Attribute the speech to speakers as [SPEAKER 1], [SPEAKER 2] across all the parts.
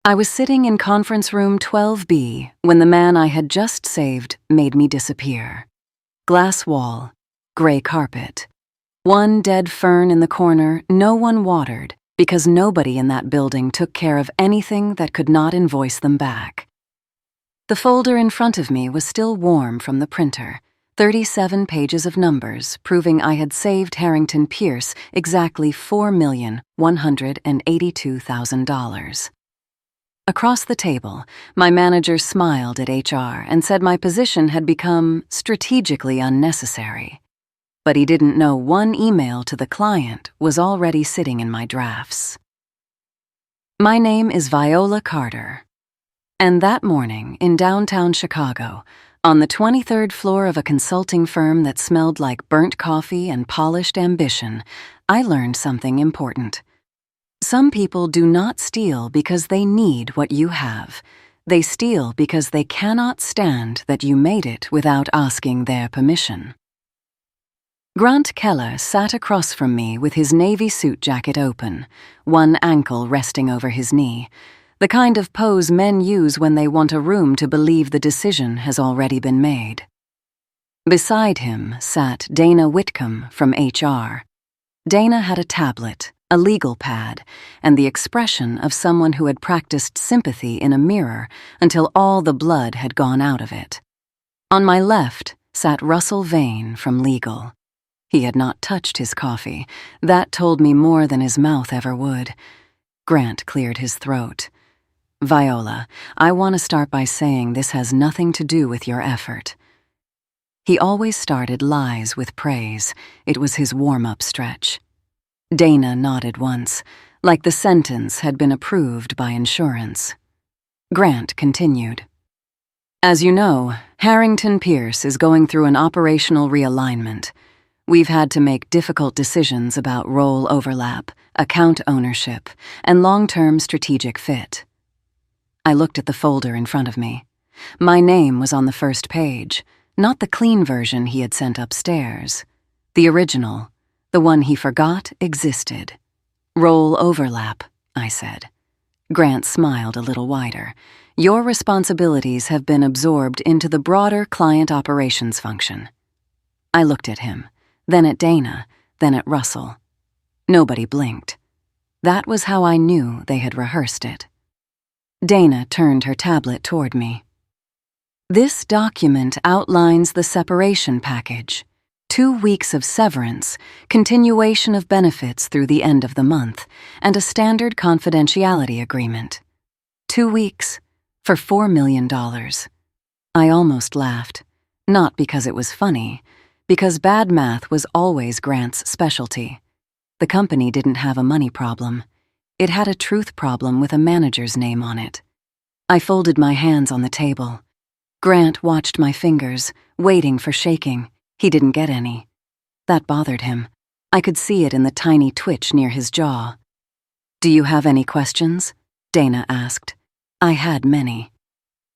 [SPEAKER 1] I was sitting in conference room 12B when the man I had just saved made me disappear. Glass wall, gray carpet. One dead fern in the corner no one watered because nobody in that building took care of anything that could not invoice them back. The folder in front of me was still warm from the printer, 37 pages of numbers proving I had saved Harrington Pierce exactly $4,182,000. Across the table, my manager smiled at HR and said my position had become strategically unnecessary. But he didn't know one email to the client was already sitting in my drafts. My name is Viola Carter. And that morning in downtown Chicago, on the 23rd floor of a consulting firm that smelled like burnt coffee and polished ambition, I learned something important. Some people do not steal because they need what you have. They steal because they cannot stand that you made it without asking their permission. Grant Keller sat across from me with his navy suit jacket open, one ankle resting over his knee, the kind of pose men use when they want a room to believe the decision has already been made. Beside him sat Dana Whitcomb from HR. Dana had a tablet, a legal pad, and the expression of someone who had practiced sympathy in a mirror until all the blood had gone out of it. On my left sat Russell Vane from legal. He had not touched his coffee. That told me more than his mouth ever would. Grant cleared his throat. Viola, I want to start by saying this has nothing to do with your effort. He always started lies with praise. It was his warm-up stretch. Dana nodded once, like the sentence had been approved by insurance. Grant continued. As you know, Harrington Pierce is going through an operational realignment. We've had to make difficult decisions about role overlap, account ownership, and long-term strategic fit. I looked at the folder in front of me. My name was on the first page, not the clean version he had sent upstairs. The original, the one he forgot existed. Role overlap, I said. Grant smiled a little wider. Your responsibilities have been absorbed into the broader client operations function. I looked at him, then at Dana, then at Russell. Nobody blinked. That was how I knew they had rehearsed it. Dana turned her tablet toward me. This document outlines the separation package. 2 weeks of severance, continuation of benefits through the end of the month, and a standard confidentiality agreement. 2 weeks for $4 million. I almost laughed, not because it was funny, because bad math was always Grant's specialty. The company didn't have a money problem. It had a truth problem with a manager's name on it. I folded my hands on the table. Grant watched my fingers, waiting for shaking. He didn't get any. That bothered him. I could see it in the tiny twitch near his jaw. Do you have any questions? Dana asked. I had many.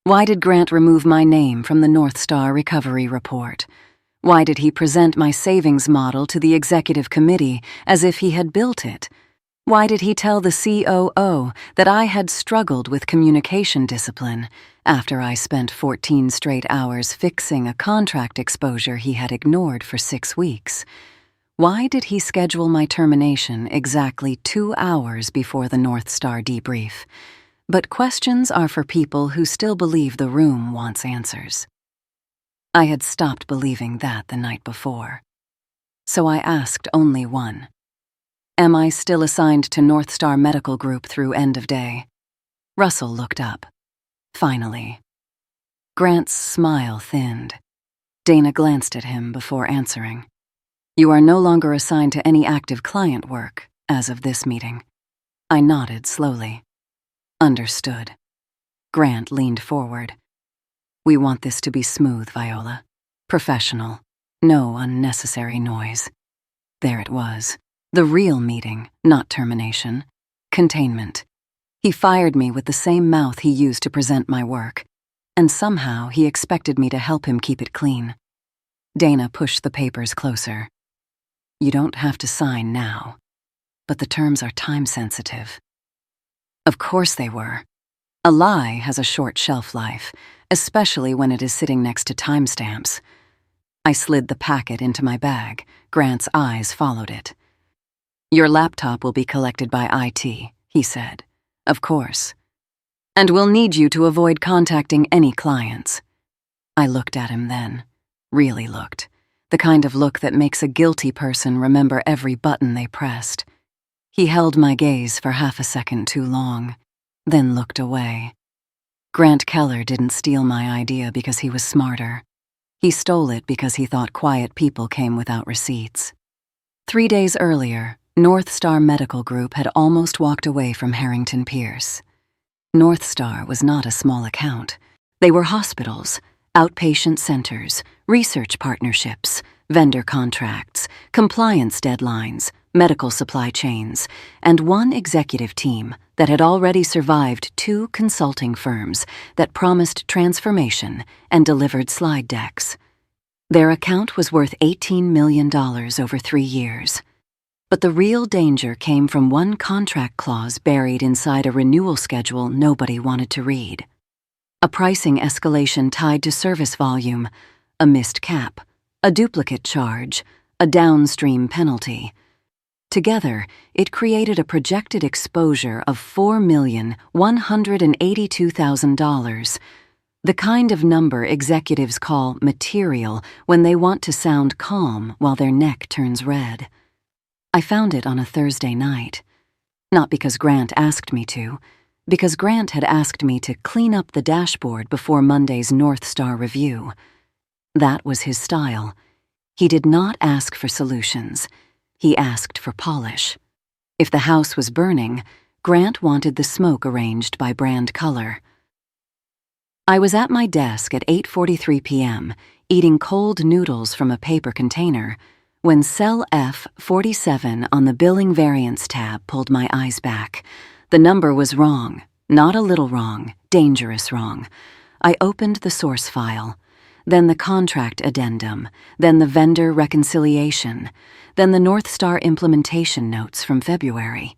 [SPEAKER 1] Why did Grant remove my name from the North Star Recovery Report? Why did he present my savings model to the executive committee as if he had built it? Why did he tell the COO that I had struggled with communication discipline after I spent 14 straight hours fixing a contract exposure he had ignored for 6 weeks? Why did he schedule my termination exactly 2 hours before the North Star debrief? But questions are for people who still believe the room wants answers. I had stopped believing that the night before. So I asked only one. Am I still assigned to North Star Medical Group through end of day? Russell looked up. Finally. Grant's smile thinned. Dana glanced at him before answering. You are no longer assigned to any active client work as of this meeting. I nodded slowly. Understood. Grant leaned forward. We want this to be smooth, Viola. Professional. No unnecessary noise. There it was. The real meeting, not termination. Containment. He fired me with the same mouth he used to present my work, and somehow he expected me to help him keep it clean. Dana pushed the papers closer. You don't have to sign now, but the terms are time-sensitive. Of course they were. A lie has a short shelf life, especially when it is sitting next to timestamps. I slid the packet into my bag. Grant's eyes followed it. "Your laptop will be collected by IT," he said. "Of course. And we'll need you to avoid contacting any clients." I looked at him then. Really looked. The kind of look that makes a guilty person remember every button they pressed. He held my gaze for half a second too long, then looked away. Grant Keller didn't steal my idea because he was smarter. He stole it because he thought quiet people came without receipts. 3 days earlier, North Star Medical Group had almost walked away from Harrington Pierce. North Star was not a small account. They were hospitals, outpatient centers, research partnerships, vendor contracts, compliance deadlines, medical supply chains, and one executive team that had already survived 2 consulting firms that promised transformation and delivered slide decks. Their account was worth $18 million over 3 years. But the real danger came from one contract clause buried inside a renewal schedule nobody wanted to read. A pricing escalation tied to service volume, a missed cap, a duplicate charge, a downstream penalty. Together, it created a projected exposure of $4,182,000, the kind of number executives call material when they want to sound calm while their neck turns red. I found it on a Thursday night. Not because Grant asked me to, because Grant had asked me to clean up the dashboard before Monday's North Star review. That was his style. He did not ask for solutions. He asked for polish. If the house was burning, Grant wanted the smoke arranged by brand color. I was at my desk at 8:43 p.m., eating cold noodles from a paper container, when cell F47 on the Billing Variance tab pulled my eyes back. The number was wrong, not a little wrong, dangerous wrong. I opened the source file, then the contract addendum, then the vendor reconciliation, then the North Star implementation notes from February.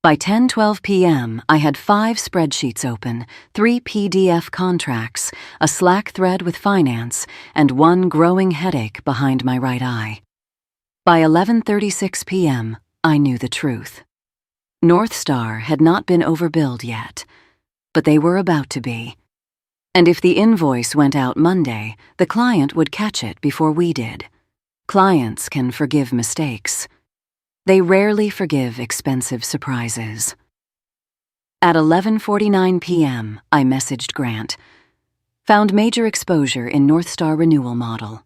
[SPEAKER 1] By 10:12 p.m., I had 5 spreadsheets open, 3 PDF contracts, a Slack thread with finance, and 1 growing headache behind my right eye. By 11:36 p.m., I knew the truth. North Star had not been overbilled yet, but they were about to be. And if the invoice went out Monday, the client would catch it before we did. Clients can forgive mistakes. They rarely forgive expensive surprises. At 11:49 p.m., I messaged Grant. Found major exposure in North Star renewal model.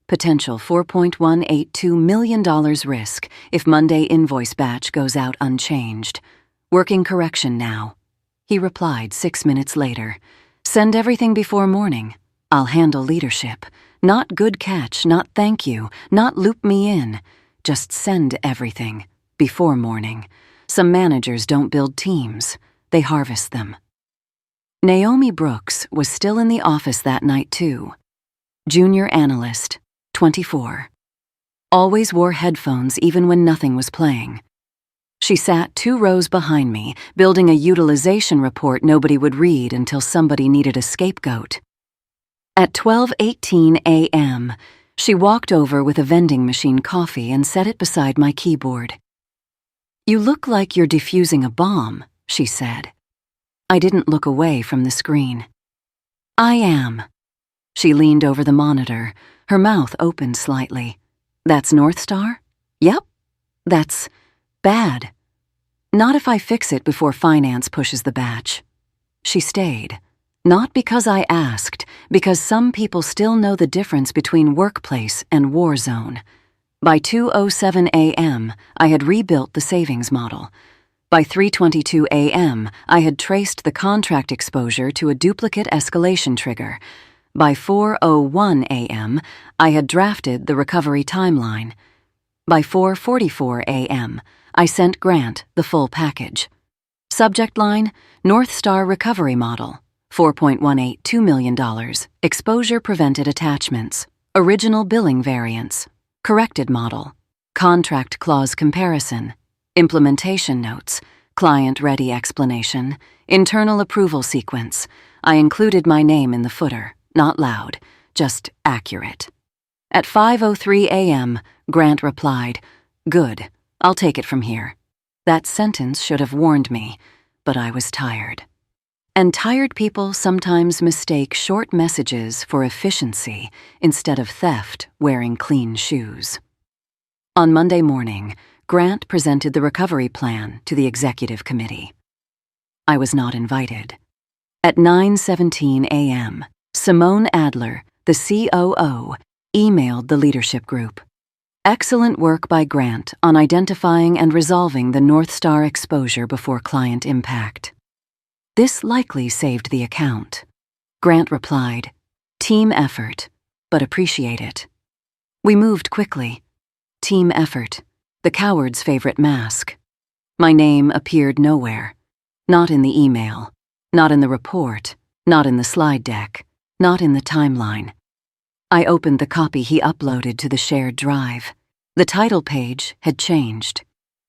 [SPEAKER 1] Potential $4.182 million risk if Monday invoice batch goes out unchanged. Working correction now. He replied 6 minutes later. Send everything before morning. I'll handle leadership. Not good catch, not thank you, not loop me in. Just send everything before morning. Some managers don't build teams. They harvest them. Naomi Brooks was still in the office that night too. Junior analyst, 24. Always wore headphones even when nothing was playing. She sat 2 rows behind me, building a utilization report nobody would read until somebody needed a scapegoat. At 12:18 a.m., she walked over with a vending machine coffee and set it beside my keyboard. "You look like you're defusing a bomb," she said. I didn't look away from the screen. "I am." She leaned over the monitor, her mouth opened slightly. "That's North Star?" "Yep." "That's bad." "Not if I fix it before finance pushes the batch." She stayed. Not because I asked, because some people still know the difference between workplace and war zone. By 2:07 a.m., I had rebuilt the savings model. By 3:22 a.m., I had traced the contract exposure to a duplicate escalation trigger. By 4:01 a.m., I had drafted the recovery timeline. By 4:44 a.m., I sent Grant the full package. Subject line, North Star Recovery Model, $4.182 million, exposure prevented attachments, original billing variance, corrected model, contract clause comparison, implementation notes, client-ready explanation, Internal approval sequence. I included my name in the footer, not loud, just accurate. At 5:03 a.m., Grant replied, "Good, I'll take it from here." That sentence should have warned me, but I was tired. And tired people sometimes mistake short messages for efficiency instead of theft wearing clean shoes. On Monday morning, Grant presented the recovery plan to the executive committee. I was not invited. At 9:17 a.m., Simone Adler, the COO, emailed the leadership group. Excellent work by Grant on identifying and resolving the North Star exposure before client impact. This likely saved the account. Grant replied, "Team effort, but appreciate it." We moved quickly. Team effort, the coward's favorite mask. My name appeared nowhere. Not in the email, not in the report, not in the slide deck, not in the timeline. I opened the copy he uploaded to the shared drive. The title page had changed.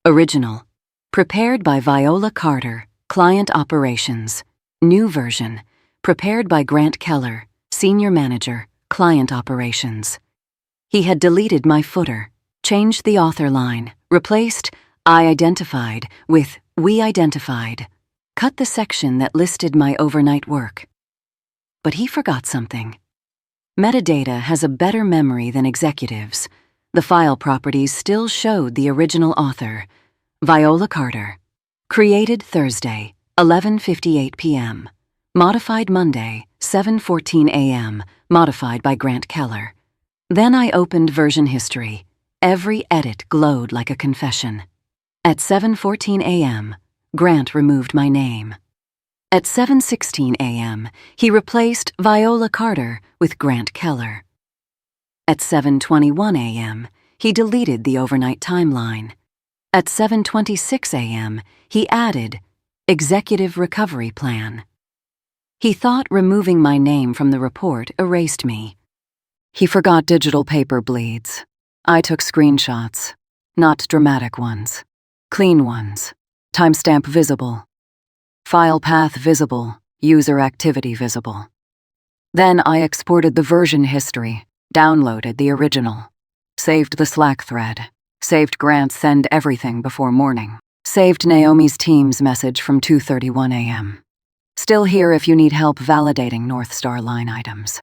[SPEAKER 1] Original. Prepared by Viola Carter, Client Operations. New version. Prepared by Grant Keller, Senior Manager, Client Operations. He had deleted my footer, changed the author line, replaced "I identified" with "We identified." Cut the section that listed my overnight work. But he forgot something. Metadata has a better memory than executives. The file properties still showed the original author, Viola Carter. Created Thursday, 11:58 p.m. Modified Monday, 7:14 a.m., modified by Grant Keller. Then I opened version history. Every edit glowed like a confession. At 7:14 a.m., Grant removed my name. At 7:16 a.m., he replaced Viola Carter with Grant Keller. At 7:21 a.m., he deleted the overnight timeline. At 7:26 a.m., he added Executive Recovery Plan. He thought removing my name from the report erased me. He forgot digital paper bleeds. I took screenshots, not dramatic ones, clean ones. Timestamp visible. File path visible. User activity visible. Then I exported the version history, downloaded the original, saved the Slack thread, saved Grant's send everything before morning, saved Naomi's Teams message from 2:31 a.m. Still here if you need help validating North Star line items.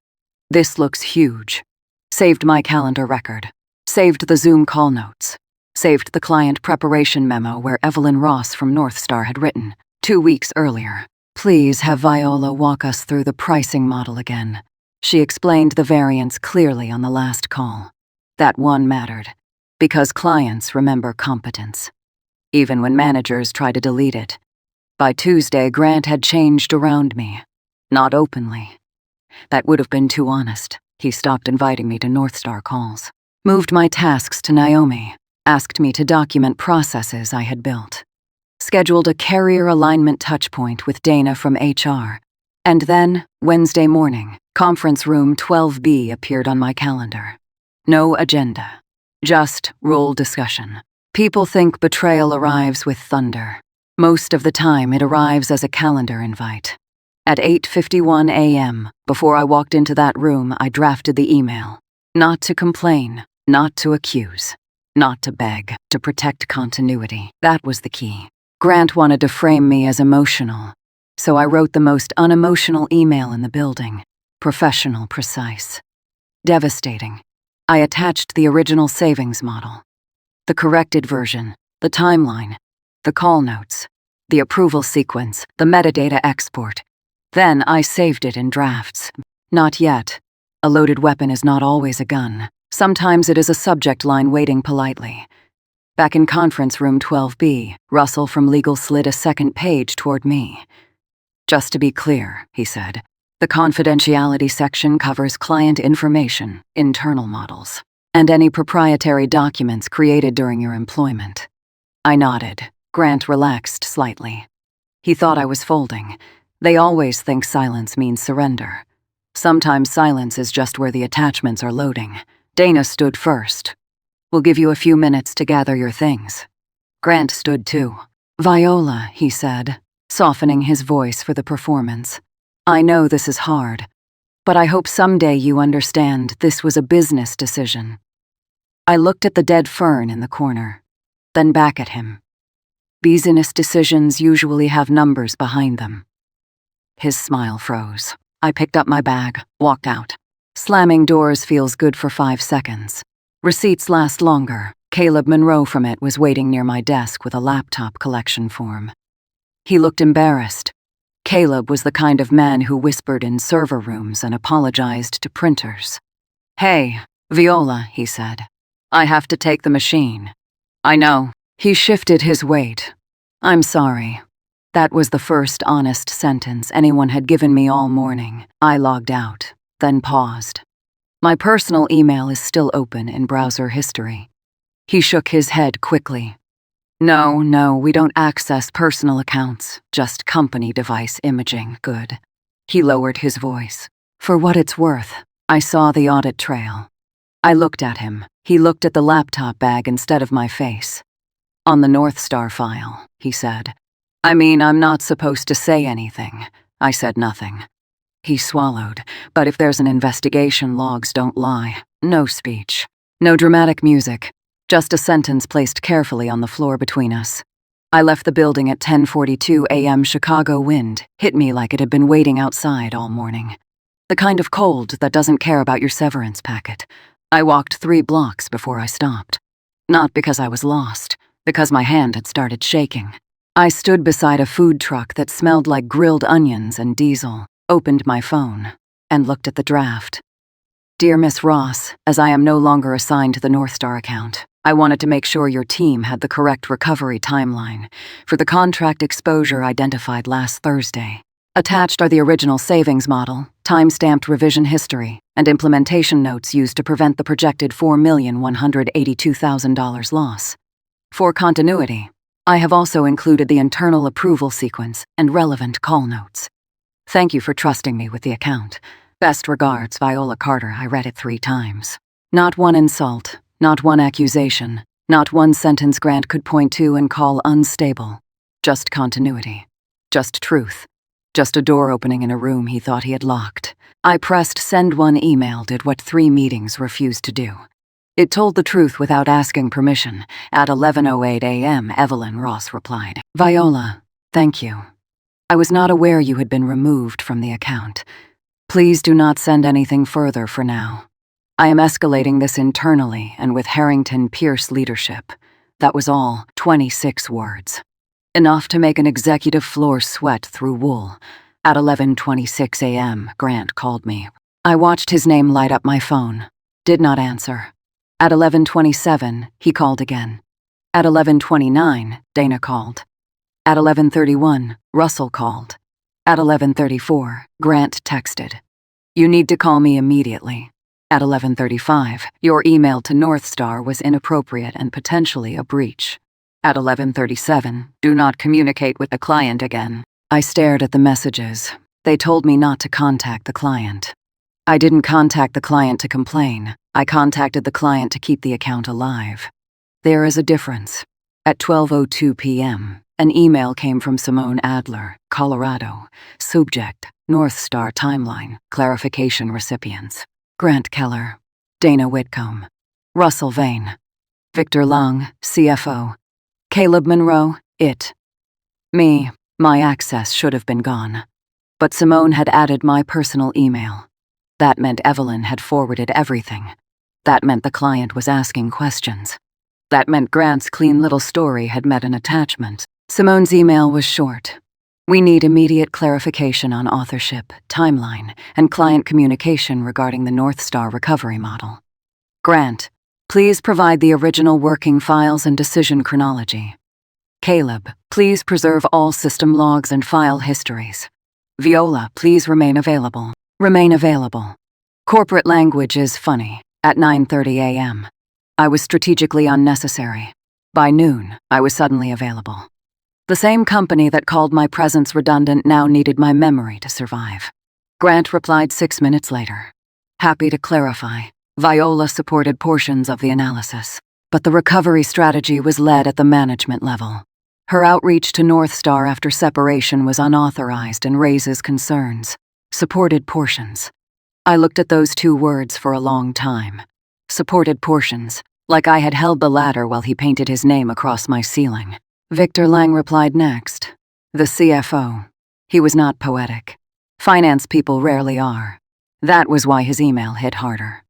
[SPEAKER 1] This looks huge. Saved my calendar record. Saved the Zoom call notes. Saved the client preparation memo where Evelyn Ross from North Star had written, 2 weeks earlier. Please have Viola walk us through the pricing model again. She explained the variance clearly on the last call. That one mattered, because clients remember competence, even when managers try to delete it. By Tuesday, Grant had changed around me. Not openly. That would have been too honest. He stopped inviting me to North Star calls. Moved my tasks to Naomi. Asked me to document processes I had built. Scheduled a carrier alignment touchpoint with Dana from HR. And then, Wednesday morning, conference room 12B appeared on my calendar. No agenda. Just role discussion. People think betrayal arrives with thunder. Most of the time, it arrives as a calendar invite. At 8:51 a.m., before I walked into that room, I drafted the email. Not to complain, not to accuse. Not to beg, to protect continuity. That was the key. Grant wanted to frame me as emotional, so I wrote the most unemotional email in the building. Professional, precise. Devastating. I attached the original savings model. The corrected version, the timeline, the call notes, the approval sequence, the metadata export. Then I saved it in drafts. Not yet. A loaded weapon is not always a gun. Sometimes it is a subject line waiting politely. Back in conference room 12B, Russell from legal slid a second page toward me. Just to be clear, he said, the confidentiality section covers client information, internal models, and any proprietary documents created during your employment. I nodded. Grant relaxed slightly. He thought I was folding. They always think silence means surrender. Sometimes silence is just where the attachments are loading. Dana stood first. We'll give you a few minutes to gather your things. Grant stood too. Viola, he said, softening his voice for the performance. I know this is hard, but I hope someday you understand this was a business decision. I looked at the dead fern in the corner, then back at him. Business decisions usually have numbers behind them. His smile froze. I picked up my bag, walked out. Slamming doors feels good for 5 seconds. Receipts last longer. Caleb Monroe from it was waiting near my desk with a laptop collection form. He looked embarrassed. Caleb was the kind of man who whispered in server rooms and apologized to printers. "Hey, Viola," he said. "I have to take the machine." "I know." He shifted his weight. "I'm sorry." That was the first honest sentence anyone had given me all morning. I logged out, then paused. My personal email is still open in browser history. He shook his head quickly. No, we don't access personal accounts, just company device imaging, good." He lowered his voice. "For what it's worth, I saw the audit trail." I looked at him. He looked at the laptop bag instead of my face. "On the North Star file," he said. "I mean, I'm not supposed to say anything." I said nothing. He swallowed. "But if there's an investigation, logs don't lie. No speech. No dramatic music. Just a sentence placed carefully on the floor between us. I left the building at 10:42 a.m. Chicago wind hit me like it had been waiting outside all morning. The kind of cold that doesn't care about your severance packet. I walked 3 blocks before I stopped. Not because I was lost, because my hand had started shaking. I stood beside a food truck that smelled like grilled onions and diesel, opened my phone, and looked at the draft. "Dear Miss Ross, as I am no longer assigned to the North Star account, I wanted to make sure your team had the correct recovery timeline for the contract exposure identified last Thursday. Attached are the original savings model, time-stamped revision history, and implementation notes used to prevent the projected $4,182,000 loss. For continuity, I have also included the internal approval sequence and relevant call notes. Thank you for trusting me with the account. Best regards, Viola Carter." I read it 3 times. Not one insult, not one accusation, not one sentence Grant could point to and call unstable. Just continuity. Just truth. Just a door opening in a room he thought he had locked. I pressed send one email, did what 3 meetings refused to do. It told the truth without asking permission. At 11:08 a.m., Evelyn Ross replied, "Viola, thank you. I was not aware you had been removed from the account. Please do not send anything further for now. I am escalating this internally and with Harrington Pierce leadership." That was all, 26 words. Enough to make an executive floor sweat through wool. At 11:26 a.m., Grant called me. I watched his name light up my phone. Did not answer. At 11:27, he called again. At 11:29, Dana called. At 11:31, Russell called. At 11:34, Grant texted, "You need to call me immediately." At 11:35, "Your email to North Star was inappropriate and potentially a breach." At 11:37, "Do not communicate with the client again." I stared at the messages. They told me not to contact the client. I didn't contact the client to complain. I contacted the client to keep the account alive. There is a difference. At 12:02 p.m., an email came from Simone Adler, Colorado. Subject, North Star Timeline, Clarification Recipients. Grant Keller, Dana Whitcomb, Russell Vane, Victor Long, CFO, Caleb Monroe, IT. Me, my access should have been gone. But Simone had added my personal email. That meant Evelyn had forwarded everything. That meant the client was asking questions. That meant Grant's clean little story had met an attachment. Simone's email was short. "We need immediate clarification on authorship, timeline, and client communication regarding the North Star recovery model. Grant, please provide the original working files and decision chronology. Caleb, please preserve all system logs and file histories. Viola, please remain available. Remain available." Corporate language is funny. At 9:30 a.m., I was strategically unnecessary. By noon, I was suddenly available. The same company that called my presence redundant now needed my memory to survive. Grant replied 6 minutes later. "Happy to clarify. Viola supported portions of the analysis, but the recovery strategy was led at the management level. Her outreach to North Star after separation was unauthorized and raises concerns. Supported portions. I looked at those two words for a long time. Supported portions, like I had held the ladder while he painted his name across my ceiling. Victor Lang replied next. The CFO. He was not poetic. Finance people rarely are. That was why his email hit harder.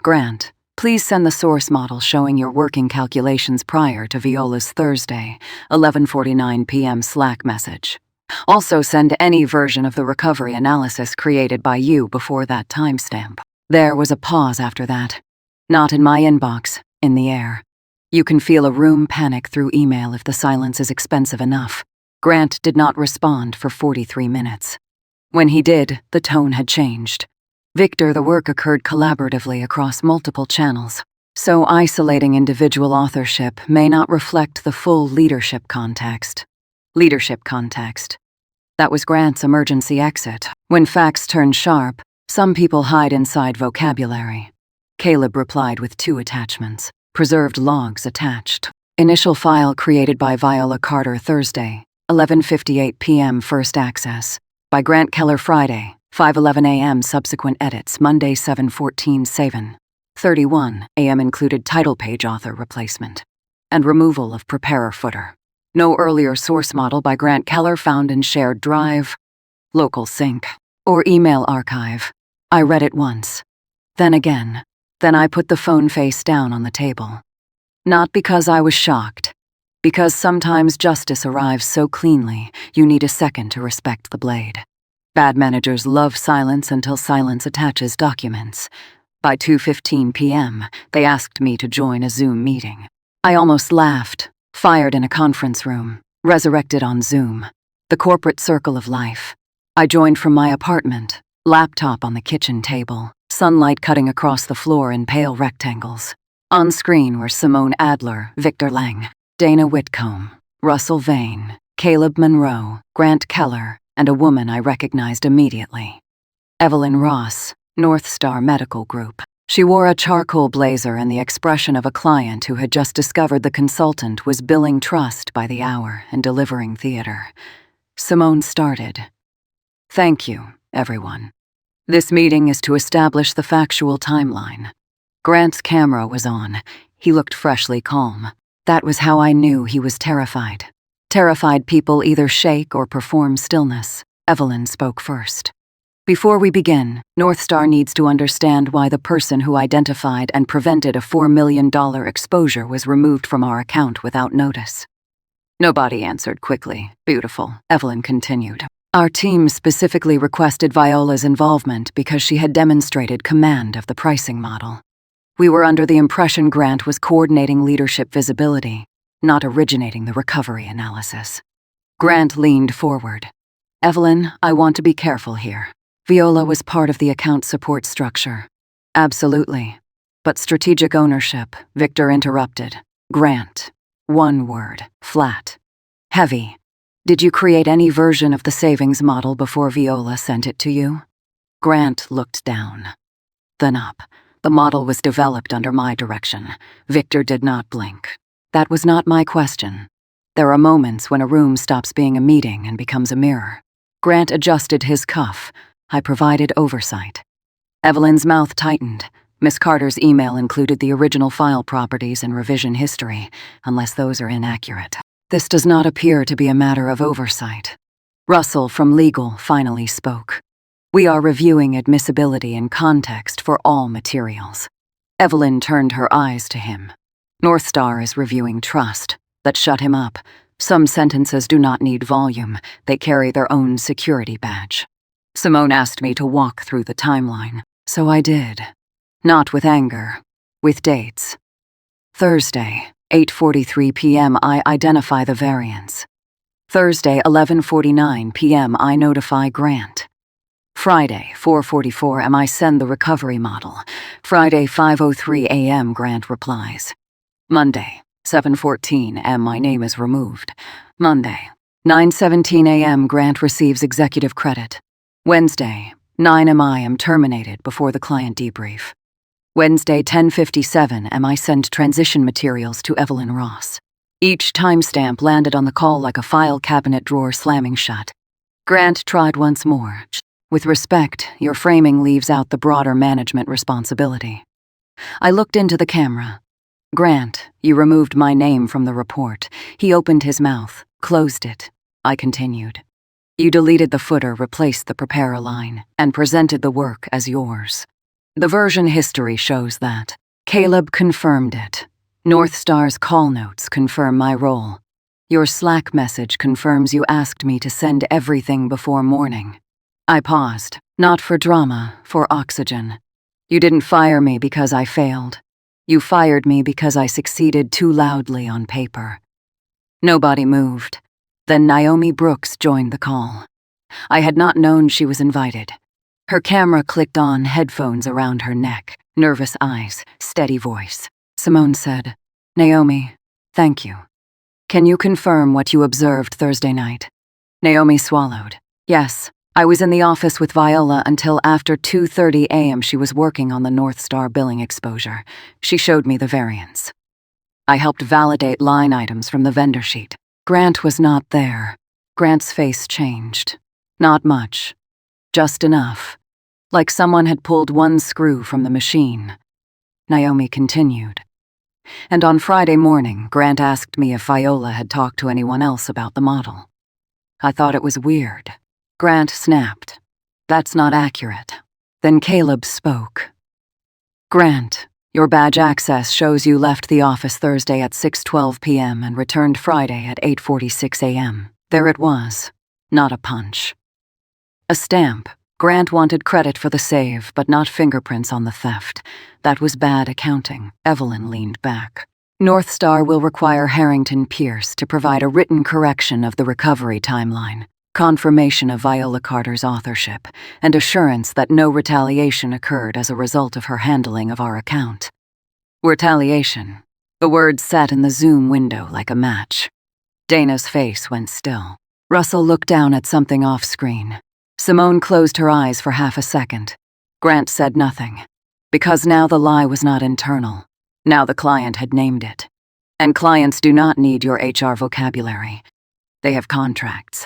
[SPEAKER 1] Grant, please send the source model showing your working calculations prior to Viola's Thursday, 11:49 p.m. Slack message. Also send any version of the recovery analysis created by you before that timestamp. There was a pause after that. Not in my inbox, in the air. You can feel a room panic through email if the silence is expensive enough. Grant did not respond for 43 minutes. When he did, the tone had changed. Victor, the work occurred collaboratively across multiple channels, so isolating individual authorship may not reflect the full leadership context. Leadership context. That was Grant's emergency exit. When facts turn sharp, some people hide inside vocabulary. Caleb replied with 2 attachments. Preserved logs attached. Initial file created by Viola Carter Thursday, 11:58 p.m. First access. By Grant Keller Friday, 5:11 a.m. Subsequent edits Monday 7:14 31 a.m. included title page author replacement. And removal of preparer footer. No earlier source model by Grant Keller found in shared drive, local sync, or email archive. I read it once. Then again. Then I put the phone face down on the table. Not because I was shocked. Because sometimes justice arrives so cleanly, you need a second to respect the blade. Bad managers love silence until silence attaches documents. By 2:15 p.m., they asked me to join a Zoom meeting. I almost laughed, fired in a conference room, resurrected on Zoom. The corporate circle of life. I joined from my apartment, laptop on the kitchen table, sunlight cutting across the floor in pale rectangles. On screen were Simone Adler, Victor Lang, Dana Whitcomb, Russell Vane, Caleb Monroe, Grant Keller, and a woman I recognized immediately. Evelyn Ross, North Star Medical Group. She wore a charcoal blazer and the expression of a client who had just discovered the consultant was billing trust by the hour and delivering theater. Simone started. Thank you, everyone. This meeting is to establish the factual timeline. Grant's camera was on. He looked freshly calm. That was how I knew he was terrified. Terrified people either shake or perform stillness. Evelyn spoke first. Before we begin, North Star needs to understand why the person who identified and prevented a $4 million exposure was removed from our account without notice. Nobody answered quickly. Beautiful, Evelyn continued. Our team specifically requested Viola's involvement because she had demonstrated command of the pricing model. We were under the impression Grant was coordinating leadership visibility, not originating the recovery analysis. Grant leaned forward. Evelyn, I want to be careful here. Viola was part of the account support structure. Absolutely. But strategic ownership, Victor interrupted. Grant. One word. Flat. Heavy. Did you create any version of the savings model before Viola sent it to you? Grant looked down. Then up. The model was developed under my direction. Victor did not blink. That was not my question. There are moments when a room stops being a meeting and becomes a mirror. Grant adjusted his cuff. I provided oversight. Evelyn's mouth tightened. Miss Carter's email included the original file properties and revision history, unless those are inaccurate. This does not appear to be a matter of oversight. Russell from legal finally spoke. We are reviewing admissibility and context for all materials. Evelyn turned her eyes to him. North Star is reviewing trust. That shut him up. Some sentences do not need volume. They carry their own security badge. Simone asked me to walk through the timeline, so I did. Not with anger, with dates. Thursday, 8:43 p.m. I identify the variance. Thursday, 11:49 p.m. I notify Grant. Friday, 4:44 am I send the recovery model. Friday, 5:03 a.m. Grant replies. Monday, 7:14 am my name is removed. Monday, 9:17 a.m. Grant receives executive credit. Wednesday, 9 am I am terminated before the client debrief. Wednesday, 10:57 am I send transition materials to Evelyn Ross. Each timestamp landed on the call like a file cabinet drawer slamming shut. Grant tried once more. With respect, your framing leaves out the broader management responsibility. I looked into the camera. Grant, you removed my name from the report. He opened his mouth, closed it. I continued. You deleted the footer, replaced the preparer line, and presented the work as yours. The version history shows that. Caleb confirmed it. North Star's call notes confirm my role. Your Slack message confirms you asked me to send everything before morning. I paused, not for drama, for oxygen. You didn't fire me because I failed. You fired me because I succeeded too loudly on paper. Nobody moved. Then Naomi Brooks joined the call. I had not known she was invited. Her camera clicked on, headphones around her neck, nervous eyes, steady voice. Simone said, Naomi, thank you. Can you confirm what you observed Thursday night? Naomi swallowed. Yes, I was in the office with Viola until after 2:30 a.m. She was working on the North Star billing exposure. She showed me the variance. I helped validate line items from the vendor sheet. Grant was not there. Grant's face changed. Not much. Just enough. Like someone had pulled one screw from the machine. Naomi continued. And on Friday morning, Grant asked me if Viola had talked to anyone else about the model. I thought it was weird. Grant snapped. That's not accurate. Then Caleb spoke. Grant, your badge access shows you left the office Thursday at 6:12 p.m. and returned Friday at 8:46 a.m. There it was. Not a punch. A stamp. Grant wanted credit for the save, but not fingerprints on the theft. That was bad accounting. Evelyn leaned back. North Star will require Harrington Pierce to provide a written correction of the recovery timeline, confirmation of Viola Carter's authorship, and assurance that no retaliation occurred as a result of her handling of our account. Retaliation. The word sat in the Zoom window like a match. Dana's face went still. Russell looked down at something off-screen. Simone closed her eyes for half a second. Grant said nothing. Because now the lie was not internal. Now the client had named it. And clients do not need your HR vocabulary. They have contracts.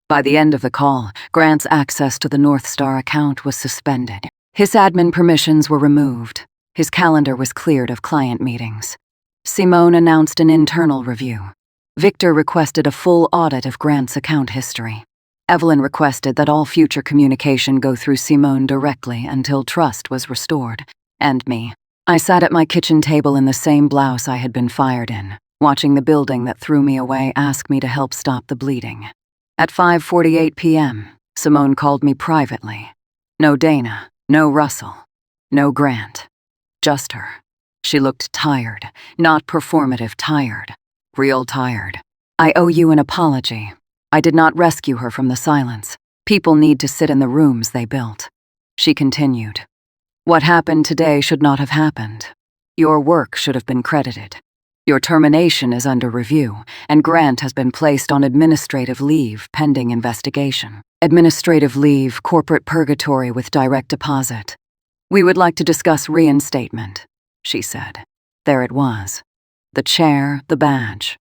[SPEAKER 1] By the end of the call, Grant's access to the North Star account was suspended. His admin permissions were removed. His calendar was cleared of client meetings. Simone announced an internal review. Victor requested a full audit of Grant's account history. Evelyn requested that all future communication go through Simone directly until trust was restored. And me. I sat at my kitchen table in the same blouse I had been fired in, watching the building that threw me away ask me to help stop the bleeding. At 5:48 p.m., Simone called me privately. No Dana, no Russell, no Grant. Just her. She looked tired, not performative tired. Real tired. I owe you an apology. I did not rescue her from the silence. People need to sit in the rooms they built. She continued. What happened today should not have happened. Your work should have been credited. Your termination is under review, and Grant has been placed on administrative leave pending investigation. Administrative leave, corporate purgatory with direct deposit. We would like to discuss reinstatement, she said. There it was. The chair, the badge.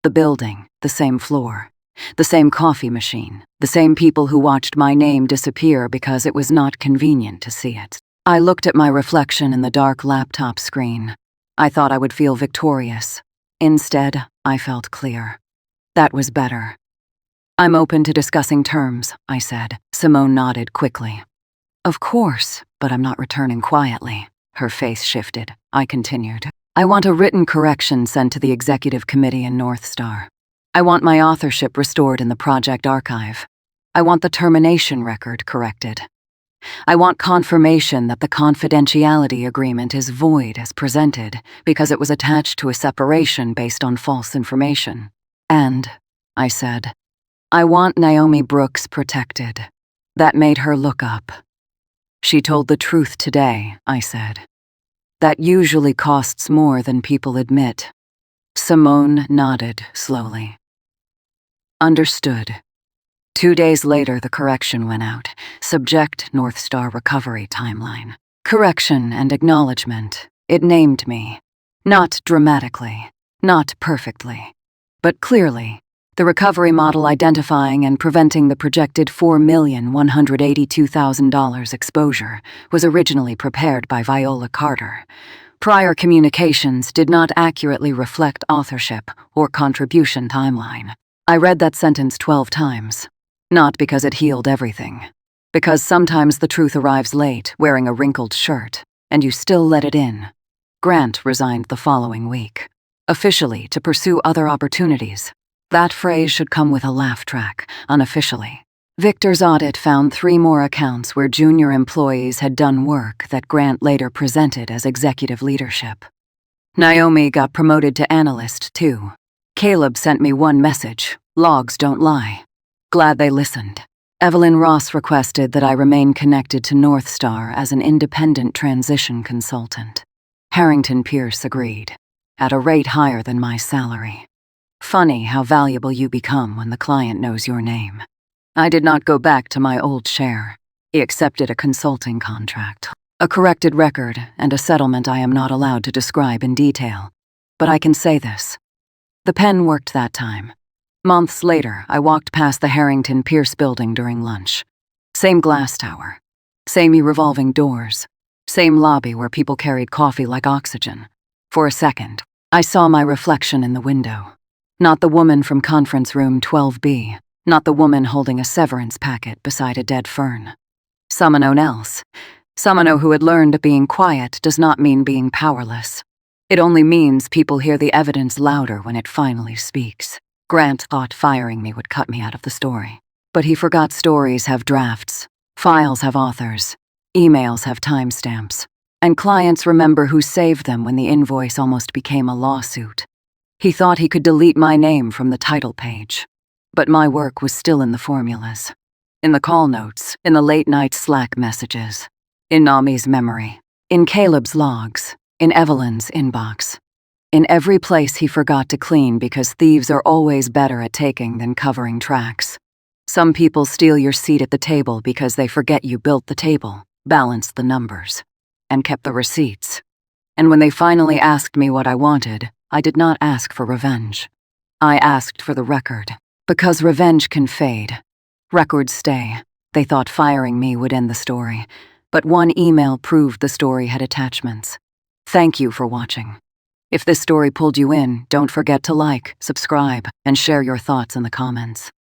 [SPEAKER 1] The building, the same floor. The same coffee machine, the same people who watched my name disappear because it was not convenient to see it. I looked at my reflection in the dark laptop screen. I thought I would feel victorious. Instead, I felt clear. That was better. I'm open to discussing terms, I said. Simone nodded quickly. Of course, but I'm not returning quietly. Her face shifted. I continued. I want a written correction sent to the executive committee in North Star. I want my authorship restored in the project archive. I want the termination record corrected. I want confirmation that the confidentiality agreement is void as presented because it was attached to a separation based on false information. And, I said, I want Naomi Brooks protected. That made her look up. She told the truth today, I said. That usually costs more than people admit. Simone nodded slowly. Understood. 2 days later, the correction went out. Subject North Star recovery timeline. Correction and acknowledgement. It named me. Not dramatically. Not perfectly. But clearly, the recovery model identifying and preventing the projected $4,182,000 exposure was originally prepared by Viola Carter. Prior communications did not accurately reflect authorship or contribution timeline. I read that sentence 12 times, not because it healed everything, because sometimes the truth arrives late, wearing a wrinkled shirt, and you still let it in. Grant resigned the following week, officially to pursue other opportunities. That phrase should come with a laugh track, unofficially. Victor's audit found 3 more accounts where junior employees had done work that Grant later presented as executive leadership. Naomi got promoted to analyst, too. Caleb sent me one message: logs don't lie. Glad they listened. Evelyn Ross requested that I remain connected to North Star as an independent transition consultant. Harrington Pierce agreed, at a rate higher than my salary. Funny how valuable you become when the client knows your name. I did not go back to my old chair. He accepted a consulting contract, a corrected record, and a settlement I am not allowed to describe in detail. But I can say this. The pen worked that time. Months later, I walked past the Harrington Pierce building during lunch. Same glass tower. Same revolving doors. Same lobby where people carried coffee like oxygen. For a second, I saw my reflection in the window. Not the woman from conference room 12B. Not the woman holding a severance packet beside a dead fern. Someone else. Someone who had learned that being quiet does not mean being powerless. It only means people hear the evidence louder when it finally speaks. Grant thought firing me would cut me out of the story. But he forgot stories have drafts, files have authors, emails have timestamps, and clients remember who saved them when the invoice almost became a lawsuit. He thought he could delete my name from the title page. But my work was still in the formulas, in the call notes, in the late-night Slack messages, in Nami's memory, in Caleb's logs, in Evelyn's inbox, in every place he forgot to clean because thieves are always better at taking than covering tracks. Some people steal your seat at the table because they forget you built the table, balanced the numbers, and kept the receipts. And when they finally asked me what I wanted, I did not ask for revenge. I asked for the record. Because revenge can fade. Records stay. They thought firing me would end the story, but one email proved the story had attachments. Thank you for watching. If this story pulled you in, don't forget to like, subscribe, and share your thoughts in the comments.